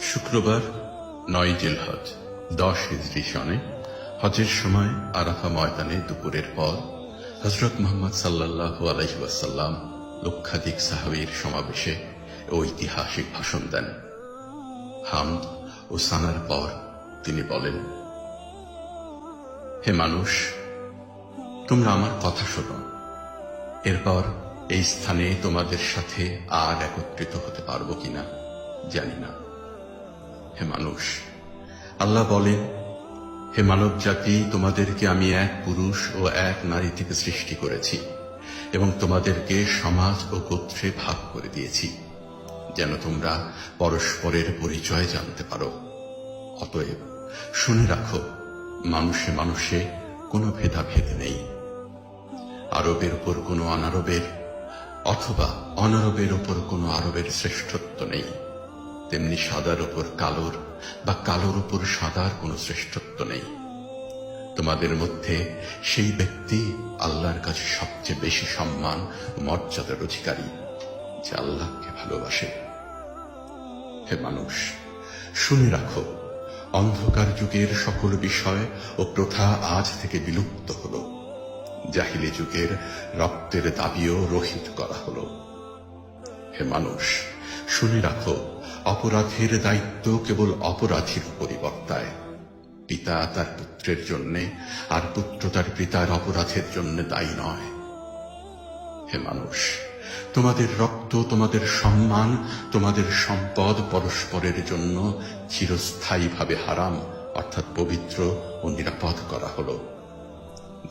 শুক্রবার ৯ জিলহজ ১০ হিজরি সনে হজের সময় আরাফা ময়দানে দুপুরের পর হযরত মুহাম্মদ সাল্লাল্লাহু আলাইহি ওয়াসাল্লাম লক্ষাধিক সাহাবীর সমাবেশে ঐতিহাসিক ভাষণ দেন। হামদ ও সানার পর তিনি বলেন, হে মানুষ, তোমরা আমার কথা শোনো। এরপর এই স্থানে তোমাদের সাথে আর একত্রিত হতে পারবো কিনা জানি না। হে মানুষ, আল্লাহ বলেন, হে মানব জাতি, তোমাদেরকে আমি এক পুরুষ ও এক নারী থেকে সৃষ্টি করেছি এবং তোমাদেরকে সমাজ ও গোত্রে ভাগ করে দিয়েছি, যেন তোমরা পরস্পরের পরিচয় জানতে পারো। অতএব শুনে রাখো, মানুষে মানুষে কোনো ভেদাভেদ নেই। আরবের উপর কোনো অনারবের অথবা অনারবের উপর কোনো আরবের শ্রেষ্ঠত্ব নেই, তেমনি সাদার উপর কালোর বা কালোর উপর সাদার কোনো শ্রেষ্ঠত্ব নেই। তোমাদের মধ্যে সেই ব্যক্তি আল্লাহর কাছে সবচেয়ে বেশি সম্মান ও মর্যাদার অধিকারী, যে আল্লাহকে ভালোবাসে। হে মানুষ, শুনে রাখো, অন্ধকার যুগের সকল বিষয় ও প্রথা আজ থেকে বিলুপ্ত হল। জাহিলি যুগের রক্তের দাবিও রহিত করা হল। হে মানুষ, শুনে রাখো, অপরাধীর দায়িত্ব কেবল অপরাধীর উপরই বর্তায়। পিতা তার পুত্রের জন্যে আর পুত্র তার পিতার অপরাধের জন্য দায়ী নয়। হে মানুষ, তোমাদের রক্ত, তোমাদের সম্মান, তোমাদের সম্পদ পরস্পরের জন্য চিরস্থায়ীভাবে হারাম অর্থাৎ পবিত্র ও নিরাপদ করা হল।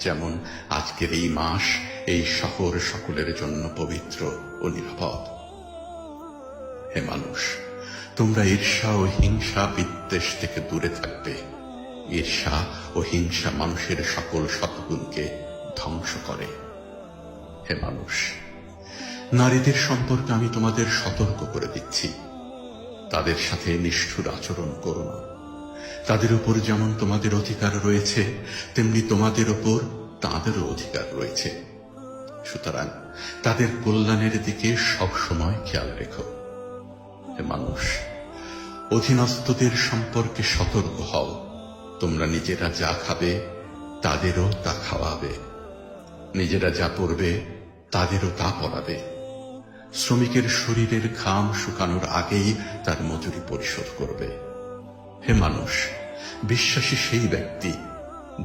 যেমন আজকের এই মাস, এই শহর সকলের জন্য পবিত্র ও নিরাপদ। হে মানুষ, তোমরা ঈর্ষা ও হিংসা বিদ্বেষ থেকে দূরে থাকবে। ঈর্ষা ও হিংসা মানুষের সকল সদ্গুণকে ধ্বংস করে। হে মানুষ, নারীদের সম্পর্কে আমি তোমাদের সতর্ক করে দিচ্ছি, তাদের সাথে নিষ্ঠুর আচরণ করো না। তাদের উপর যেমন তোমাদের অধিকার রয়েছে, তেমনি তোমাদের উপর তাদেরও অধিকার রয়েছে। সুতরাং তাদের কল্যাণের দিকে সবসময় খেয়াল রেখো। হে মানুষ, অধীনস্থদের সম্পর্কে সতর্ক হও। তোমরা নিজেরা যা খাবে তাদেরও তা খাওয়াবে, নিজেরা যা পরবে তাদেরও তা পরাবে। শ্রমিকের শরীরের ঘাম শুকানোর আগেই তার মজুরি পরিশোধ করবে। হে মানুষ, বিশ্বাসী সেই ব্যক্তি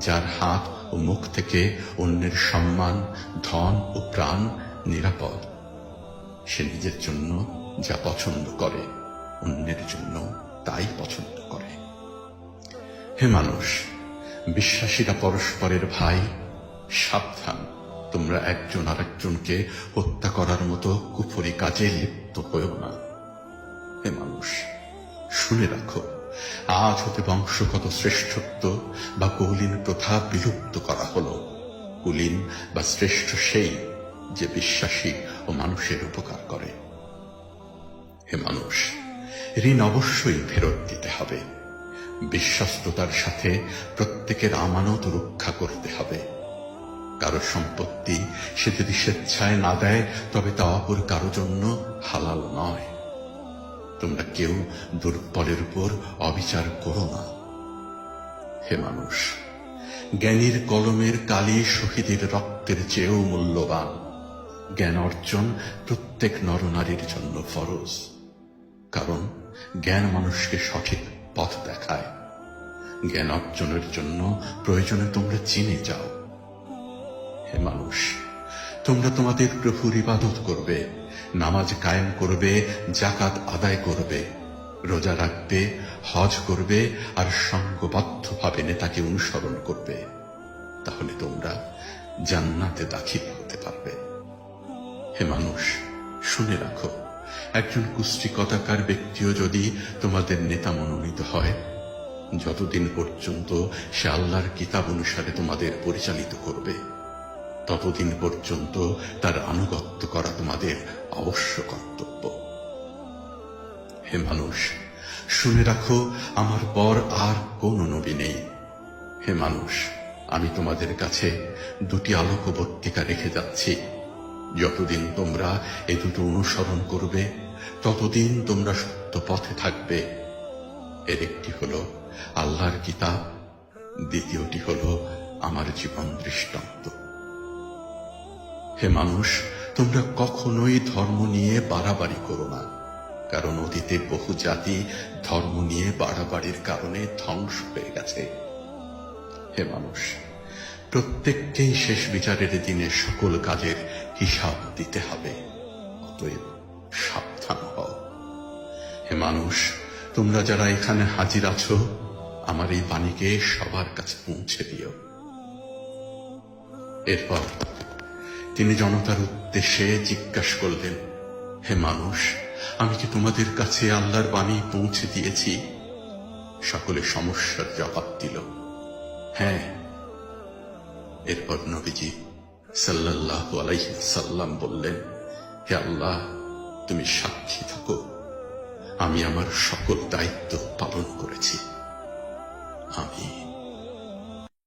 যার হাত ও মুখ থেকে অন্যের সম্মান, ধন ও প্রাণ নিরাপদ। সে নিজের জন্য যা পছন্দ করে, অন্যের জন্য তাই পছন্দ করে। হে মানুষ, বিশ্বাসীরা পরস্পরের ভাই। সাবধান, তোমরা একজন আরেকজনকে হত্যা করার মতো কুফরি কাজে লিপ্ত হয়েও না। হে মানুষ, শুনে রাখো, আজ হতে বংশগত শ্রেষ্ঠত্ব বা কৌলীন প্রথা বিলুপ্ত করা হল। কুলীন বা শ্রেষ্ঠ সেই যে বিশ্বাসী ও মানুষের উপকার করে। হে মানুষ, ঋণ অবশ্যই ফেরত দিতে হবে। বিশ্বস্ততার সাথে প্রত্যেকের আমানত রক্ষা করতে হবে। কারো সম্পত্তি সে যদি স্বেচ্ছায় না দেয়, তবে তা অপর কারো জন্য হালাল নয়। তোমরা কেউ দুর্বলের উপর অবিচার করো না। হে মানুষ, জ্ঞানীর কলমের কালি শহীদের রক্তের চেয়েও মূল্যবান। জ্ঞান অর্জন প্রত্যেক নরনারীর জন্য ফরজ, কারণ জ্ঞান মানুষকে সঠিক পথ দেখায়। জ্ঞান অর্জনের জন্য প্রয়োজনে তোমরা চিনে যাও। হে মানুষ, তোমরা তোমাদের প্রভুর ইবাদত করবে, নামাজ কায়েম করবে, যাকাত আদায় করবে, রোজা রাখবে, হজ করবে আর সঙ্গবদ্ধভাবে নেতাকে অনুসরণ করবে। তাহলে তোমরা জান্নাতে দাখিল হতে পারবে। হে মানুষ, শুনে রাখো, একজন কুষ্ঠিকতাকার ব্যক্তিও যদি তোমাদের নেতা মনোনীত হয়, যতদিন পর্যন্ত সে আল্লাহর কিতাব অনুসারে তোমাদের পরিচালিত করবে, ততদিন পর্যন্ত তার আনুগত্য করা তোমাদের অবশ্য কর্তব্য। হে মানুষ, শুনে রাখো, আমার পর আর কোনো নবী নেই। হে মানুষ, আমি তোমাদের কাছে দুটি আলোকবর্তিকা রেখে যাচ্ছি। যতদিন তোমরা এ দুটো অনুসরণ করবে, ততদিন তোমরা সত্য পথে থাকবে। এর একটি হলো আল্লাহর কিতাব, দ্বিতীয়টি হলো আমার জীবন দৃষ্টান্ত। হে মানুষ, তোমরা কখনোই ধর্ম নিয়ে বাড়াবাড়ি করো না, কারণ অতীতে বহু জাতি ধর্ম নিয়ে বাড়াবাড়ির কারণে ধ্বংস হয়ে গেছে। হে মানুষ, প্রত্যেককেই শেষ বিচারের দিনে সকল কাজের হিসাব দিতে হবে, অতএব সাবধান হও। হে মানুষ, তোমরা যারা এখানে হাজির আছো, আমার এই বাণীকে সবার কাছে পৌঁছে দিও। এরপর তিনি জনতার উদ্দেশ্যে জিজ্ঞাসা করলেন, হে মানুষ, আমি কি তোমাদের কাছে আল্লাহর বাণী পৌঁছে দিয়েছি? সকলে সমস্যার জবাব দিল, হ্যাঁ। এরপর নবীজি সাল্লাল্লাহু আলাইহি সাল্লাম বললেন, হে আল্লাহ, তুমি সাক্ষী থাকো, আমি আমার সকল দায়িত্ব পালন করেছি। আমিন।